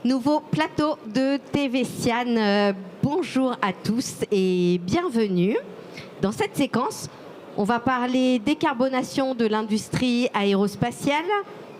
Nouveau plateau de TV Sian. Bonjour à tous et bienvenue. Dans cette séquence, on va parler décarbonation de l'industrie aérospatiale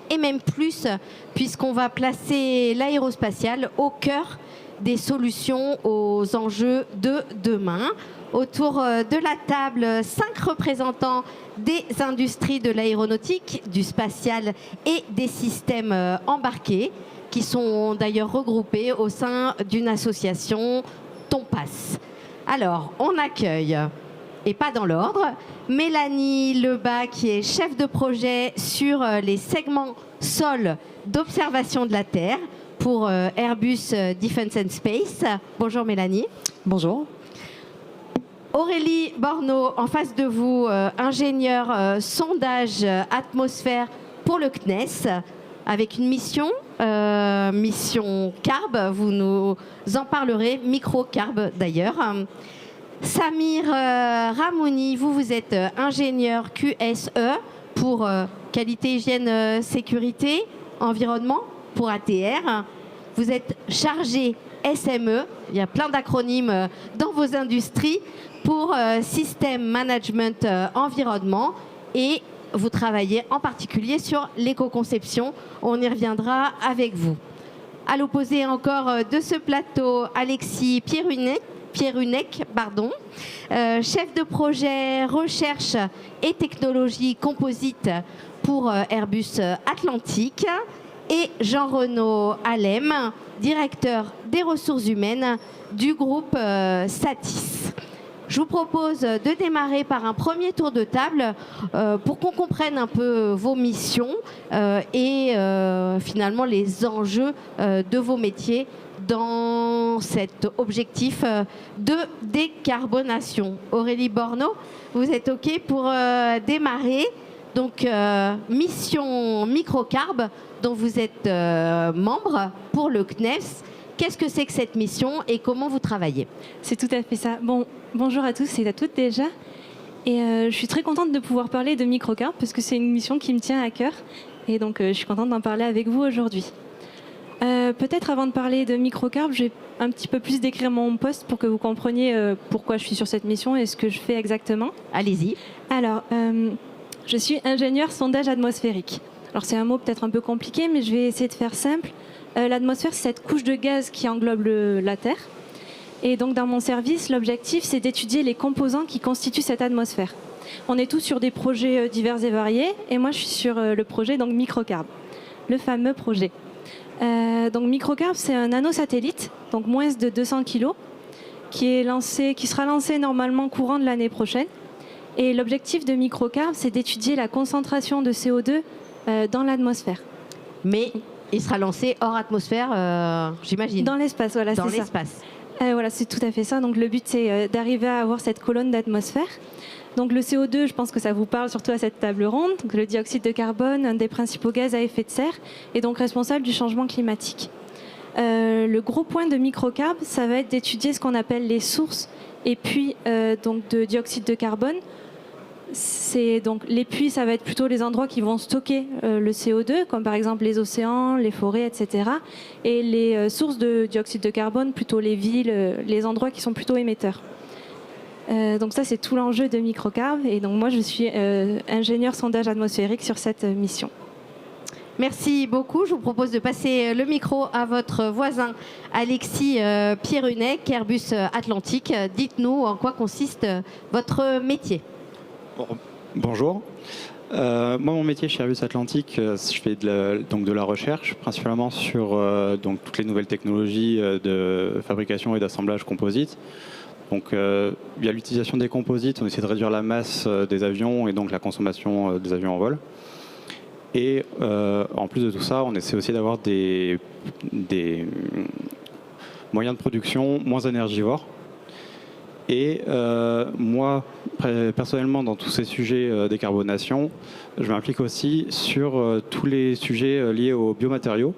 et même plus, puisqu'on va placer l'aérospatiale au cœur des solutions aux enjeux de demain. Autour de la table, 5 représentants des industries de l'aéronautique, du spatial et des systèmes embarqués, qui sont d'ailleurs regroupés au sein d'une association TONPAS. Alors, on accueille, et pas dans l'ordre, Mélanie Lebas, qui est chef de projet sur les segments sol d'observation de la Terre pour Airbus Defence and Space. Bonjour Mélanie. Bonjour. Aurélie Borneau, en face de vous, ingénieure sondage atmosphère pour le CNES, avec une mission CARB, vous nous en parlerez, micro-CARB d'ailleurs. Samir Ramouni, vous êtes ingénieur QSE pour qualité, hygiène, sécurité, environnement pour ATR. Vous êtes chargé SME, il y a plein d'acronymes dans vos industries, pour Système Management Environnement, et vous travaillez en particulier sur l'éco-conception. On y reviendra avec vous. À l'opposé encore de ce plateau, Alexis Pierrunet, chef de projet recherche et technologie composite pour Airbus Atlantique, et Jean-Renaud Allem, directeur des ressources humaines du groupe Satis. Je vous propose de démarrer par un premier tour de table pour qu'on comprenne un peu vos missions et finalement les enjeux de vos métiers dans cet objectif de décarbonation. Aurélie Borneau, vous êtes OK pour démarrer. Donc, mission microcarb dont vous êtes membre pour le CNES. Qu'est-ce que c'est que cette mission et comment vous travaillez? C'est tout à fait ça. Bon, bonjour à tous et à toutes déjà. Et je suis très contente de pouvoir parler de microcarb parce que c'est une mission qui me tient à cœur. Et donc, je suis contente d'en parler avec vous aujourd'hui. Peut-être avant de parler de microcarb, je vais un petit peu plus décrire mon poste pour que vous compreniez pourquoi je suis sur cette mission et ce que je fais exactement. Allez-y. Alors, je suis ingénieure sondage atmosphérique. Alors, c'est un mot peut-être un peu compliqué, mais je vais essayer de faire simple. L'atmosphère, c'est cette couche de gaz qui englobe la Terre. Et donc, dans mon service, l'objectif, c'est d'étudier les composants qui constituent cette atmosphère. On est tous sur des projets divers et variés, et moi, je suis sur le projet donc microcarb, le fameux projet. Donc, microcarb, c'est un nanosatellite, donc moins de 200 kg, qui sera lancé normalement courant de l'année prochaine. Et l'objectif de microcarb, c'est d'étudier la concentration de CO2 dans l'atmosphère. Mais il sera lancé hors atmosphère, j'imagine. Dans l'espace, voilà, c'est ça. Dans l'espace. Voilà, c'est tout à fait ça. Donc le but, c'est d'arriver à avoir cette colonne d'atmosphère. Donc le CO2, je pense que ça vous parle surtout à cette table ronde. Donc, le dioxyde de carbone, un des principaux gaz à effet de serre, et donc responsable du changement climatique. Le gros point de microcarb, ça va être d'étudier ce qu'on appelle les sources et puits donc de dioxyde de carbone. Donc, les puits, ça va être plutôt les endroits qui vont stocker le CO2, comme par exemple les océans, les forêts, etc. Et les sources de dioxyde de carbone, plutôt les villes, les endroits qui sont plutôt émetteurs. Donc ça, c'est tout l'enjeu de microcarb. Et donc moi, je suis ingénieure sondage atmosphérique sur cette mission. Merci beaucoup. Je vous propose de passer le micro à votre voisin Alexis Pierrunet, Airbus Atlantique. Dites-nous en quoi consiste votre métier. Bonjour. Moi, mon métier chez Airbus Atlantique, je fais de la recherche, principalement sur toutes les nouvelles technologies de fabrication et d'assemblage composite. Donc, via l'utilisation des composites, on essaie de réduire la masse des avions et donc la consommation des avions en vol. Et en plus de tout ça, on essaie aussi d'avoir des moyens de production moins énergivores. Et moi, personnellement, dans tous ces sujets décarbonation, je m'implique aussi sur tous les sujets liés aux biomatériaux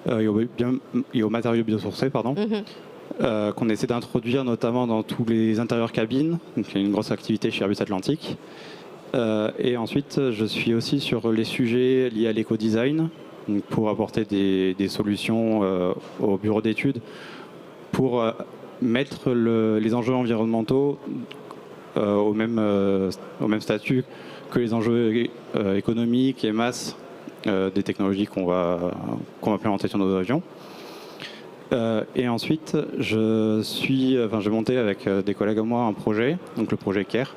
et aux matériaux biosourcés, pardon, qu'on essaie d'introduire notamment dans tous les intérieurs cabines. Donc, il y a une grosse activité chez Airbus Atlantique. Et ensuite, je suis aussi sur les sujets liés à l'éco-design, donc pour apporter des solutions aux bureaux d'études, pour mettre les enjeux environnementaux au même statut que les enjeux économiques et masse des technologies qu'on va implémenter sur nos avions. Et ensuite, j'ai monté avec des collègues à moi un projet, donc le projet CARE,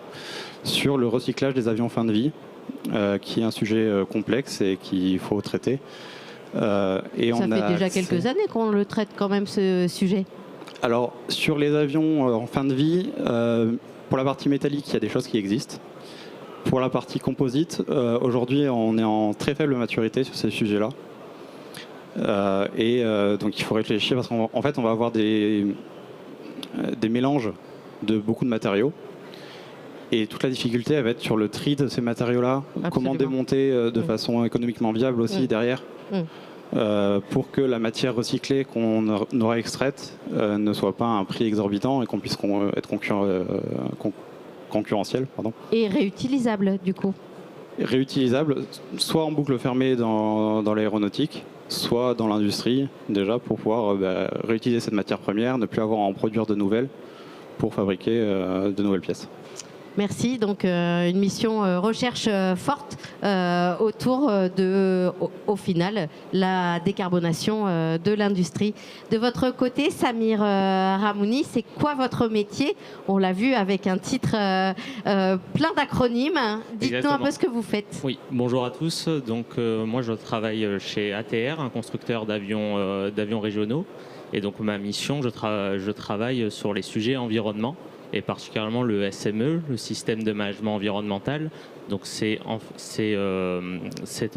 sur le recyclage des avions fin de vie, qui est un sujet complexe et qu'il faut traiter. Ça fait déjà quelques années qu'on le traite quand même, ce sujet. Alors, sur les avions en fin de vie, pour la partie métallique, il y a des choses qui existent. Pour la partie composite, aujourd'hui, on est en très faible maturité sur ces sujets-là. Donc il faut réfléchir parce qu'en fait, on va avoir des mélanges de beaucoup de matériaux. Et toute la difficulté, elle va être sur le tri de ces matériaux-là. Absolument. Comment démonter de façon économiquement viable aussi derrière. Pour que la matière recyclée qu'on aura extraite ne soit pas à un prix exorbitant et qu'on puisse être concurrentiel. Et réutilisable, du coup. Réutilisable, soit en boucle fermée dans l'aéronautique, soit dans l'industrie, déjà, pour pouvoir réutiliser cette matière première, ne plus avoir à en produire de nouvelles pour fabriquer de nouvelles pièces. Merci. Donc, une mission recherche forte autour au final, la décarbonation de l'industrie. De votre côté, Samir Ramouni, c'est quoi votre métier? On l'a vu avec un titre plein d'acronymes. Dites-nous un peu ce que vous faites. Oui, bonjour à tous. Donc, moi, je travaille chez ATR, un constructeur d'avions régionaux. Et donc, ma mission, je travaille sur les sujets environnement, et particulièrement le SME, le système de management environnemental. Donc c'est en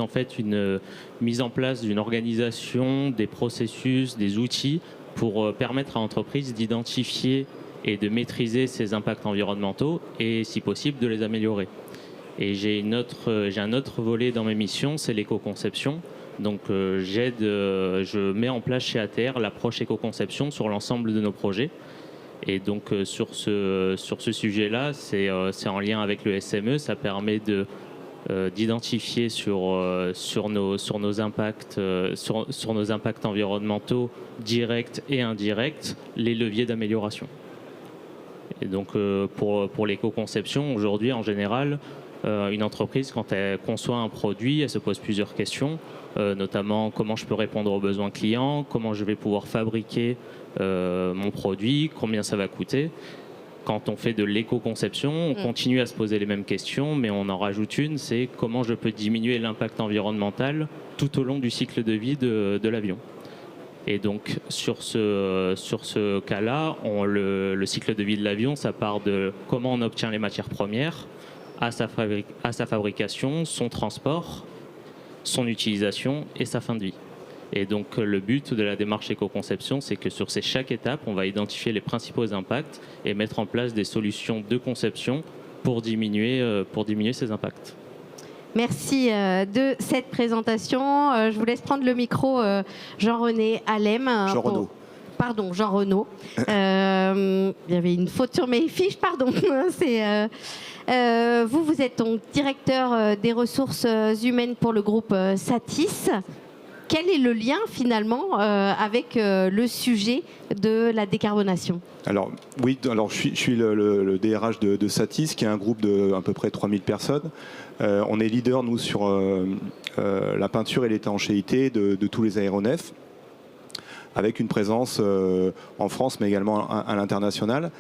fait une mise en place d'une organisation, des processus, des outils pour permettre à l'entreprise d'identifier et de maîtriser ses impacts environnementaux et, si possible, de les améliorer. Et j'ai un autre volet dans mes missions, c'est l'éco-conception. Donc je mets en place chez ATR l'approche éco-conception sur l'ensemble de nos projets. Et donc sur ce sujet-là, c'est en lien avec le SME, ça permet d'identifier sur nos impacts environnementaux directs et indirects les leviers d'amélioration. Et donc pour l'éco-conception, aujourd'hui en général, une entreprise, quand elle conçoit un produit, elle se pose plusieurs questions, notamment comment je peux répondre aux besoins clients, comment je vais pouvoir fabriquer mon produit, combien ça va coûter. Quand on fait de l'éco-conception, on continue à se poser les mêmes questions, mais on en rajoute une, c'est comment je peux diminuer l'impact environnemental tout au long du cycle de vie de l'avion. Et donc sur ce cas-là, le cycle de vie de l'avion, ça part de comment on obtient les matières premières, à sa fabrication, son transport, son utilisation et sa fin de vie. Et donc le but de la démarche éco-conception, c'est que sur chaque étape, on va identifier les principaux impacts et mettre en place des solutions de conception pour diminuer ces impacts. Merci de cette présentation. Je vous laisse prendre le micro, Jean-René Allem. Jean-Renaud. Pardon, Jean Renaud. Il y avait une faute sur mes fiches, pardon. Vous êtes donc directeur des ressources humaines pour le groupe Satis. Quel est le lien finalement avec le sujet de la décarbonation? Alors oui, je suis le DRH de Satis, qui est un groupe de à peu près 3000 personnes. On est leader, nous, sur la peinture et l'étanchéité de tous les aéronefs, avec une présence en France, mais également à l'international.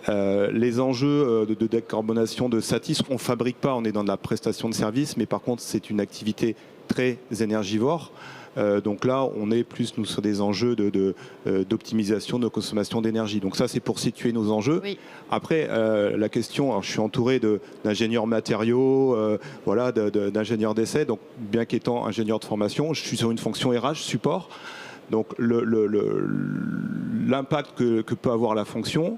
Les enjeux de décarbonation de Satis, on ne fabrique pas, on est dans de la prestation de services, mais par contre, c'est une activité très énergivore. Donc là, on est plus nous sur des enjeux d'optimisation de consommation d'énergie. Donc ça, c'est pour situer nos enjeux. Oui. Après, la question, alors je suis entouré d'ingénieurs matériaux, d'ingénieurs d'essai. Donc bien qu'étant ingénieur de formation, je suis sur une fonction RH support. Donc l'impact que peut avoir la fonction,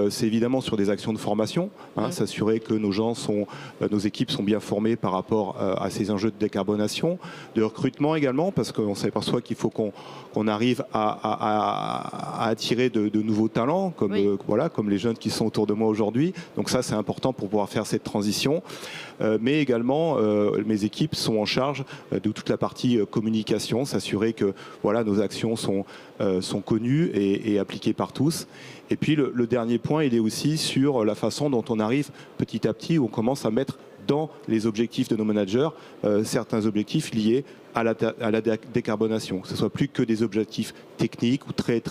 c'est évidemment sur des actions de formation, s'assurer que nos équipes sont bien formées par rapport à ces enjeux de décarbonation, de recrutement également, parce qu'on s'aperçoit qu'il faut qu'on arrive à attirer de nouveaux talents, comme les jeunes qui sont autour de moi aujourd'hui. Donc ça, c'est important pour pouvoir faire cette transition. Mais également, mes équipes sont en charge de toute la partie communication, s'assurer que nos actions sont connues et appliquées par tous. Et puis le dernier point, il est aussi sur la façon dont on arrive petit à petit, où on commence à mettre dans les objectifs de nos managers certains objectifs liés à la décarbonation, que ce soit plus que des objectifs techniques ou très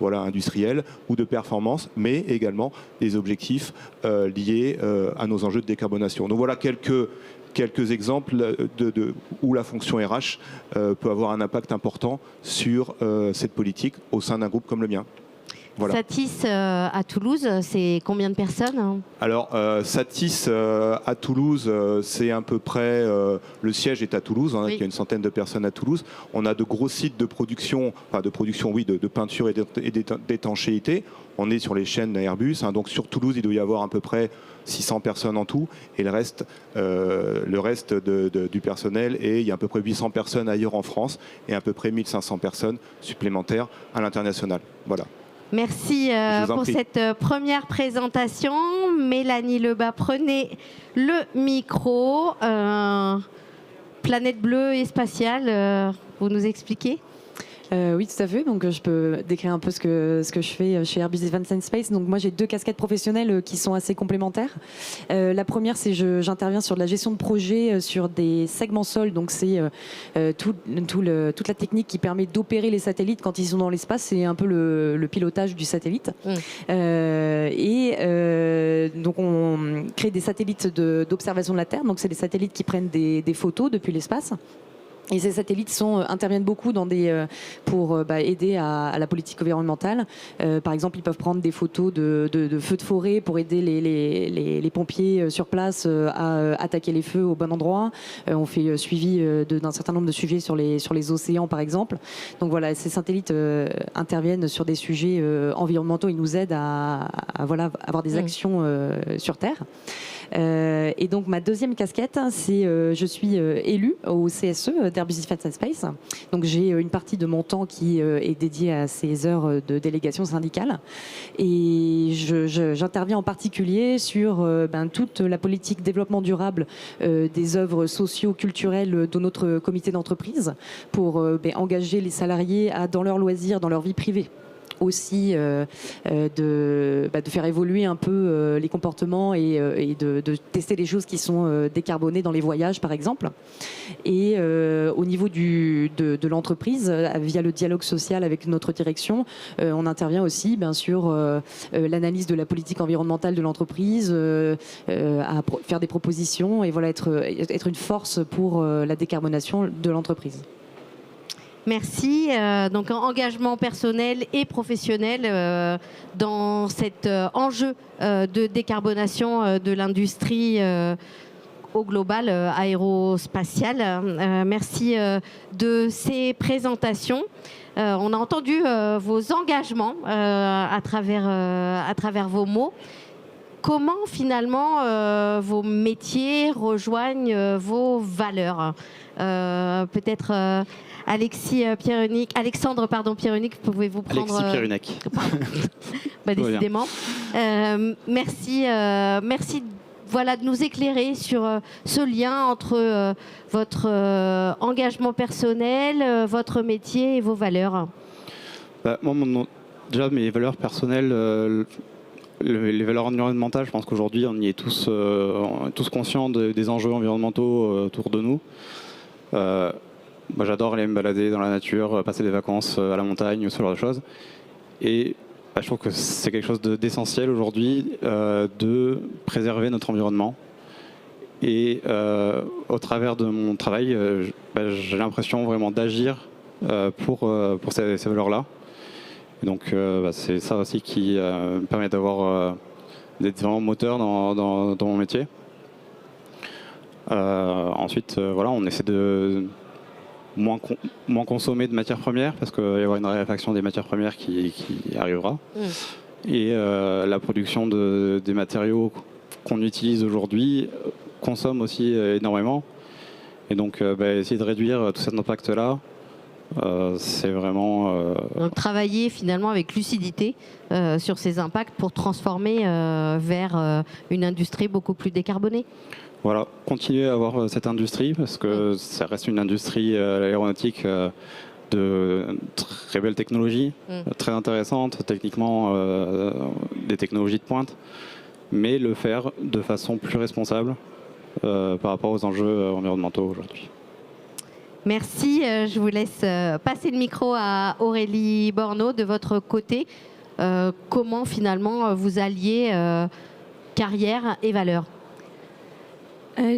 industriels ou de performance, mais également des objectifs liés à nos enjeux de décarbonation. Donc voilà quelques exemples où la fonction RH peut avoir un impact important sur cette politique au sein d'un groupe comme le mien. Voilà. Satis à Toulouse, c'est combien de personnes? Alors, Satis à Toulouse, c'est à peu près... le siège est à Toulouse, il y a une centaine de personnes à Toulouse. On a de gros sites de production, de peinture et d'étanchéité. On est sur les chaînes Airbus, donc sur Toulouse, il doit y avoir à peu près 600 personnes en tout, et le reste du personnel, et il y a à peu près 800 personnes ailleurs en France, et à peu près 1500 personnes supplémentaires à l'international. Voilà. Merci pour cette première présentation. Mélanie Lebas, prenez le micro. Planète bleue et spatiale, vous nous expliquez? Oui, tout à fait. Donc, je peux décrire un peu ce que je fais chez Airbus Defence and Space. Donc, moi, j'ai 2 casquettes professionnelles qui sont assez complémentaires. La première, c'est j'interviens sur de la gestion de projet sur des segments sol. Donc, c'est toute la technique qui permet d'opérer les satellites quand ils sont dans l'espace. C'est un peu le pilotage du satellite. Donc, on crée des satellites d'observation de la Terre. Donc, c'est des satellites qui prennent des photos depuis l'espace. Et ces satellites interviennent beaucoup pour aider à la politique environnementale. Par exemple, ils peuvent prendre des photos de feux de forêt pour aider les pompiers sur place à attaquer les feux au bon endroit. On fait suivi d'un certain nombre de sujets sur les océans, par exemple. Donc voilà, ces satellites interviennent sur des sujets environnementaux. Ils nous aident à avoir des actions sur Terre. Et donc ma deuxième casquette, c'est je suis élue au CSE d'Airbus Defence and Space. Donc j'ai une partie de mon temps qui est dédiée à ces heures de délégation syndicale. Et j'interviens en particulier sur toute la politique développement durable des œuvres socio-culturelles de notre comité d'entreprise pour engager les salariés dans leurs loisirs, dans leur vie privée. Aussi de faire évoluer un peu les comportements et de tester les choses qui sont décarbonées dans les voyages, par exemple. Et au niveau de l'entreprise, via le dialogue social avec notre direction, on intervient aussi sur l'analyse de la politique environnementale de l'entreprise, à faire des propositions et être une force pour la décarbonation de l'entreprise. Merci. Donc engagement personnel et professionnel dans cet enjeu de décarbonation de l'industrie au global aérospatial. Merci de ces présentations. On a entendu vos engagements à travers vos mots. Comment finalement vos métiers rejoignent vos valeurs? Peut-être Alexandre Pierrenic, pouvez-vous prendre... Alexis Pierrenic. Décidément. Merci de nous éclairer sur ce lien entre votre engagement personnel, votre métier et vos valeurs. Déjà, mes valeurs personnelles... les valeurs environnementales, je pense qu'aujourd'hui, on y est tous conscients des enjeux environnementaux autour de nous. Moi, j'adore aller me balader dans la nature, passer des vacances à la montagne, ce genre de choses. Et je trouve que c'est quelque chose d'essentiel aujourd'hui de préserver notre environnement. Et au travers de mon travail, j'ai l'impression vraiment d'agir pour ces valeurs-là. Donc c'est ça aussi qui me permet d'être vraiment moteur dans mon métier. Ensuite, on essaie moins consommer de matières premières, parce qu'il va y avoir une raréfaction des matières premières qui arrivera. Et la production des matériaux qu'on utilise aujourd'hui consomme aussi énormément. Et donc, essayer de réduire tout cet impact-là, c'est vraiment... Donc travailler finalement avec lucidité sur ces impacts pour transformer vers une industrie beaucoup plus décarbonée. Voilà, continuer à avoir cette industrie, parce que ça reste une industrie, l'aéronautique, de très belle technologie, très intéressante, techniquement, des technologies de pointe, mais le faire de façon plus responsable par rapport aux enjeux environnementaux aujourd'hui. Merci, je vous laisse passer le micro à Aurélie Borneau. De votre côté, comment finalement vous alliez carrière et valeurs?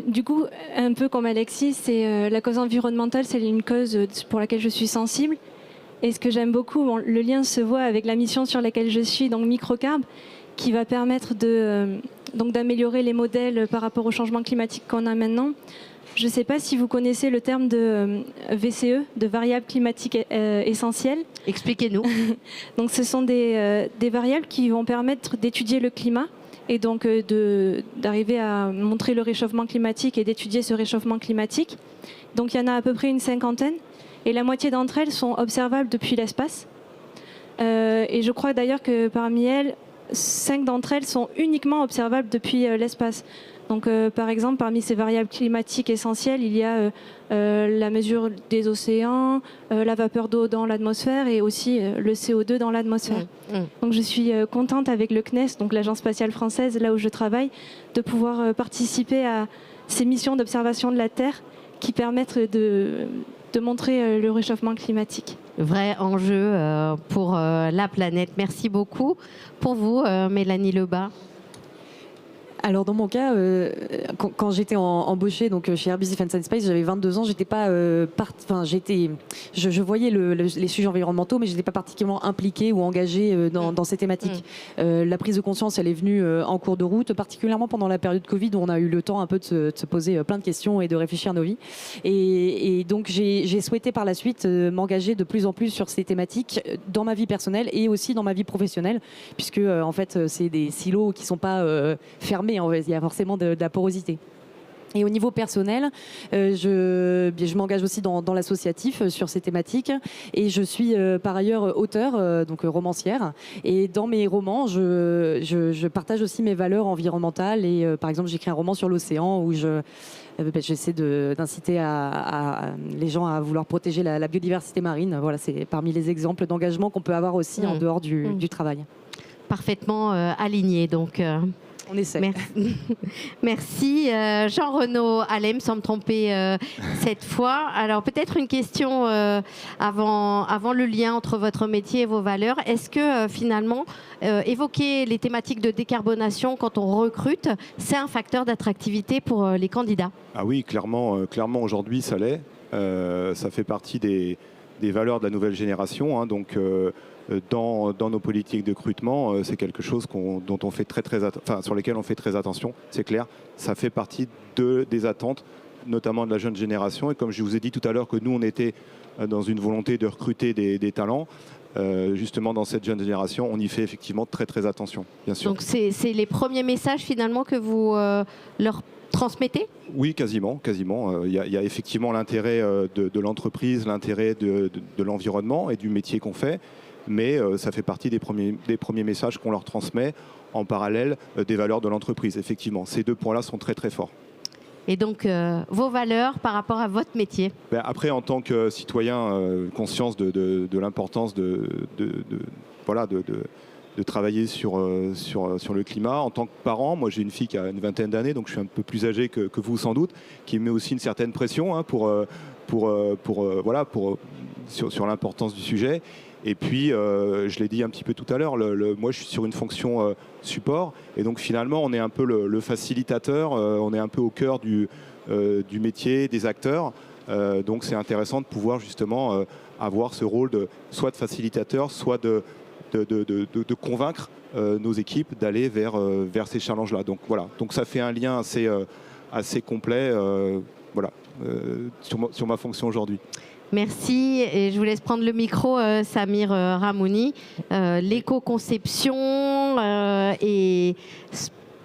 Du coup, un peu comme Alexis, c'est la cause environnementale, c'est une cause pour laquelle je suis sensible. Et ce que j'aime beaucoup, le lien se voit avec la mission sur laquelle je suis, donc Microcarb, qui va permettre d'améliorer les modèles par rapport au changement climatique qu'on a maintenant. Je ne sais pas si vous connaissez le terme de VCE, de variables climatiques essentielles. Expliquez-nous. Donc, ce sont des variables qui vont permettre d'étudier le climat et donc d'arriver à montrer le réchauffement climatique et d'étudier ce réchauffement climatique. Donc, il y en a à peu près une cinquantaine et la moitié d'entre elles sont observables depuis l'espace. Et je crois d'ailleurs que parmi elles, 5 d'entre elles sont uniquement observables depuis l'espace. Donc, par exemple, parmi ces variables climatiques essentielles, il y a la mesure des océans, la vapeur d'eau dans l'atmosphère et aussi le CO2 dans l'atmosphère. Donc, je suis contente avec le CNES, donc l'Agence spatiale française, là où je travaille, de pouvoir participer à ces missions d'observation de la Terre qui permettent de montrer le réchauffement climatique. Vrai enjeu pour la planète. Merci beaucoup. Pour vous, Mélanie Lebas. Alors dans mon cas, quand j'étais embauchée donc chez Airbus Defence and Space, j'avais 22 ans, j'étais pas, je voyais les sujets environnementaux, mais j'étais pas particulièrement impliquée ou engagée dans ces thématiques. La prise de conscience, elle est venue en cours de route, particulièrement pendant la période Covid où on a eu le temps un peu de se poser plein de questions et de réfléchir à nos vies. Et donc j'ai souhaité par la suite m'engager de plus en plus sur ces thématiques dans ma vie personnelle et aussi dans ma vie professionnelle, puisque en fait c'est des silos qui sont pas fermés. Il y a forcément de la porosité. Et au niveau personnel, je m'engage aussi dans l'associatif sur ces thématiques et je suis par ailleurs auteure, donc romancière. Et dans mes romans, je partage aussi mes valeurs environnementales et par exemple j'écris un roman sur l'océan où j'essaie d'inciter les gens à vouloir protéger la biodiversité marine. Voilà, c'est parmi les exemples d'engagement qu'on peut avoir aussi en dehors du travail. Parfaitement aligné donc. On essaie. Merci. Jean-Renaud Allem, sans me tromper cette fois. Alors peut-être une question avant le lien entre votre métier et vos valeurs. Est-ce que finalement, évoquer les thématiques de décarbonation quand on recrute, c'est un facteur d'attractivité pour les candidats? Ah oui, clairement aujourd'hui ça l'est. Ça fait partie des valeurs de la nouvelle génération. Donc dans nos politiques de recrutement, c'est quelque chose dont on fait sur lesquelles on fait très attention, c'est clair. Ça fait partie des attentes, notamment de la jeune génération. Et comme je vous ai dit tout à l'heure que nous, on était dans une volonté de recruter des talents, justement dans cette jeune génération, on y fait effectivement très très attention, bien sûr. Donc c'est les premiers messages finalement que vous leur transmettez? Oui, quasiment. Il y a effectivement l'intérêt de l'entreprise, l'intérêt de l'environnement et du métier qu'on fait. Mais ça fait partie des premiers messages qu'on leur transmet en parallèle des valeurs de l'entreprise. Effectivement, ces deux points-là sont très très forts. Et donc, vos valeurs par rapport à votre métier? Après, en tant que citoyen, conscience de l'importance de travailler sur le climat. En tant que parent, moi j'ai une fille qui a une vingtaine d'années, donc je suis un peu plus âgé que vous sans doute, qui met aussi une certaine pression sur l'importance du sujet. Et puis, je l'ai dit un petit peu tout à l'heure, moi je suis sur une fonction support, et donc finalement on est un peu le facilitateur, on est un peu au cœur du métier, des acteurs. Donc c'est intéressant de pouvoir justement avoir ce rôle soit de facilitateur, soit de convaincre nos équipes d'aller vers ces challenges-là. Donc voilà, donc ça fait un lien assez complet sur ma fonction aujourd'hui. Merci. Et je vous laisse prendre le micro, Samir Ramouni. L'éco-conception et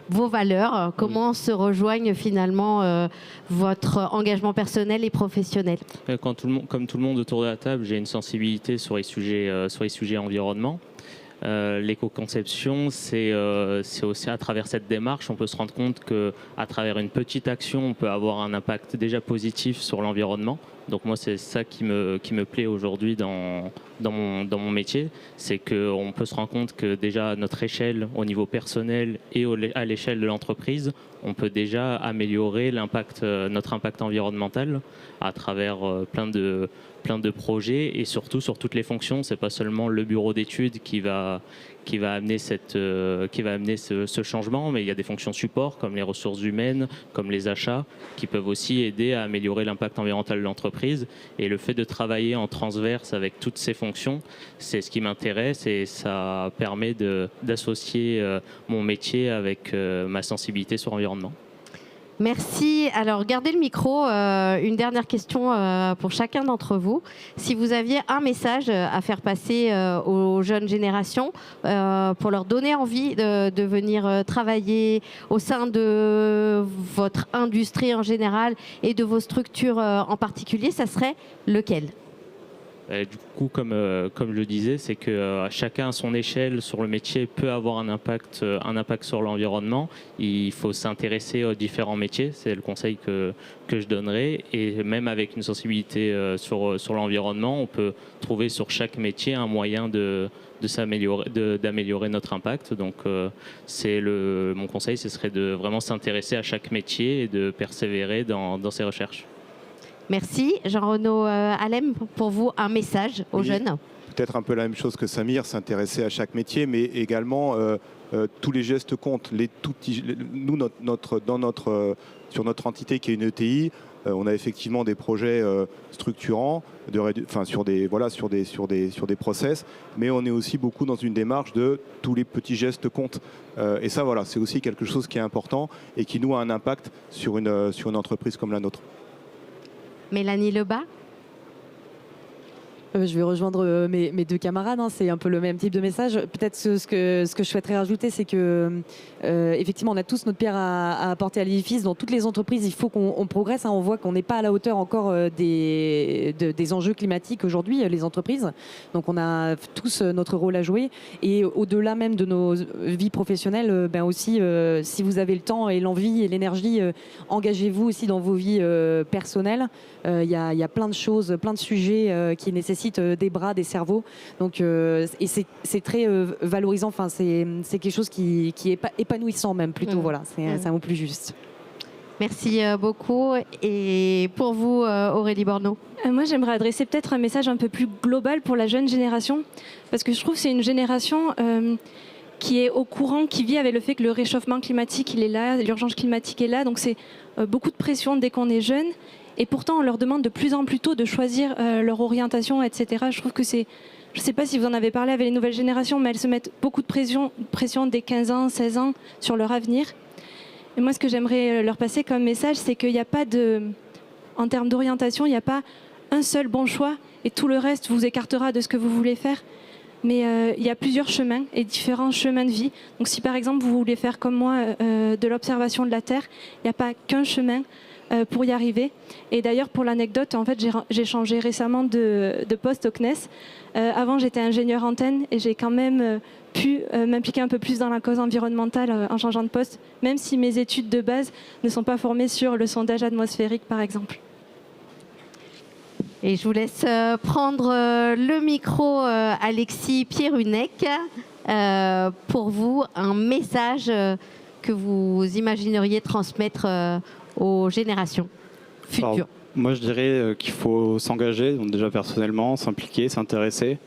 vos valeurs, comment se rejoignent finalement votre engagement personnel et professionnel? Comme tout le monde autour de la table, j'ai une sensibilité sur les sujets environnement. L'éco-conception, c'est aussi à travers cette démarche, on peut se rendre compte qu'à travers une petite action, on peut avoir un impact déjà positif sur l'environnement. Donc moi, c'est ça qui me plaît aujourd'hui dans mon métier, c'est qu'on peut se rendre compte que déjà à notre échelle, au niveau personnel et à l'échelle de l'entreprise, on peut déjà améliorer notre impact environnemental à travers plein de projets et surtout sur toutes les fonctions. C'est pas seulement le bureau d'études qui va amener ce changement, mais il y a des fonctions support comme les ressources humaines, comme les achats, qui peuvent aussi aider à améliorer l'impact environnemental de l'entreprise. Et le fait de travailler en transverse avec toutes ces fonctions, c'est ce qui m'intéresse et ça permet d'associer mon métier avec ma sensibilité sur l'environnement. Merci. Alors, gardez le micro. Une dernière question pour chacun d'entre vous. Si vous aviez un message à faire passer aux jeunes générations pour leur donner envie de venir travailler au sein de votre industrie en général et de vos structures en particulier, ça serait lequel ? Du coup, comme je le disais, c'est que chacun à son échelle sur le métier peut avoir un impact sur l'environnement. Il faut s'intéresser aux différents métiers, c'est le conseil que je donnerais. Et même avec une sensibilité sur l'environnement, on peut trouver sur chaque métier un moyen d'améliorer notre impact. Donc, mon conseil, ce serait de vraiment s'intéresser à chaque métier et de persévérer dans ses recherches. Merci. Jean-Renaud Alem, pour vous, un message aux jeunes? Peut-être un peu la même chose que Samir, s'intéresser à chaque métier, mais également tous les gestes comptent. Nous, sur notre entité qui est une ETI, on a effectivement des projets structurants sur des process, mais on est aussi beaucoup dans une démarche de tous les petits gestes comptent. Et ça, voilà, c'est aussi quelque chose qui est important et qui nous a un impact sur une entreprise comme la nôtre. Mélanie Lebas. Je vais rejoindre mes deux camarades, hein, c'est un peu le même type de message. Peut-être ce que je souhaiterais rajouter, c'est que effectivement, on a tous notre pierre à apporter à l'édifice. Dans toutes les entreprises, il faut qu'on progresse. Hein. On voit qu'on n'est pas à la hauteur encore des enjeux climatiques aujourd'hui, les entreprises. Donc on a tous notre rôle à jouer. Et au-delà même de nos vies professionnelles, aussi, si vous avez le temps et l'envie et l'énergie, engagez-vous aussi dans vos vies personnelles. Il y a plein de choses, plein de sujets qui nécessitent des bras, des cerveaux. Donc, et c'est très valorisant. Enfin, c'est quelque chose qui est épanouissant même plutôt. Voilà, c'est un mot plus juste. Merci beaucoup. Et pour vous, Aurélie Borneau? Moi, j'aimerais adresser peut-être un message un peu plus global pour la jeune génération, parce que je trouve que c'est une génération qui est au courant, qui vit avec le fait que le réchauffement climatique, il est là, l'urgence climatique est là. Donc, c'est beaucoup de pression dès qu'on est jeune. Et pourtant, on leur demande de plus en plus tôt de choisir leur orientation, etc. Je trouve que c'est... Je ne sais pas si vous en avez parlé avec les nouvelles générations, mais elles se mettent beaucoup de pression dès 15 ans, 16 ans sur leur avenir. Et moi, ce que j'aimerais leur passer comme message, c'est qu'il n'y a pas en termes d'orientation, il n'y a pas un seul bon choix et tout le reste vous écartera de ce que vous voulez faire. Mais il y a plusieurs chemins et différents chemins de vie. Donc si par exemple, vous voulez faire comme moi de l'observation de la Terre, il n'y a pas qu'un chemin pour y arriver. Et d'ailleurs, pour l'anecdote, en fait, j'ai changé récemment de poste au CNES. Avant, j'étais ingénieure antenne et j'ai quand même pu m'impliquer un peu plus dans la cause environnementale en changeant de poste, même si mes études de base ne sont pas formées sur le sondage atmosphérique, par exemple. Et je vous laisse prendre le micro, Alexis Pierrunec. Pour vous, un message que vous imagineriez transmettre aux générations futures? Alors, moi, je dirais qu'il faut s'engager, donc déjà personnellement, s'impliquer, s'intéresser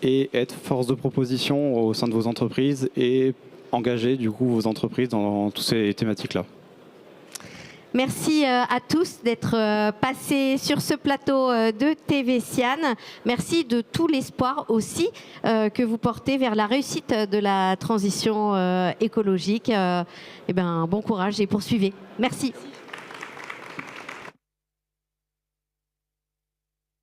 et être force de proposition au sein de vos entreprises et engager du coup vos entreprises dans toutes ces thématiques-là. Merci à tous d'être passés sur ce plateau de TV Sian. Merci de tout l'espoir aussi que vous portez vers la réussite de la transition écologique. Bon courage et poursuivez. Merci.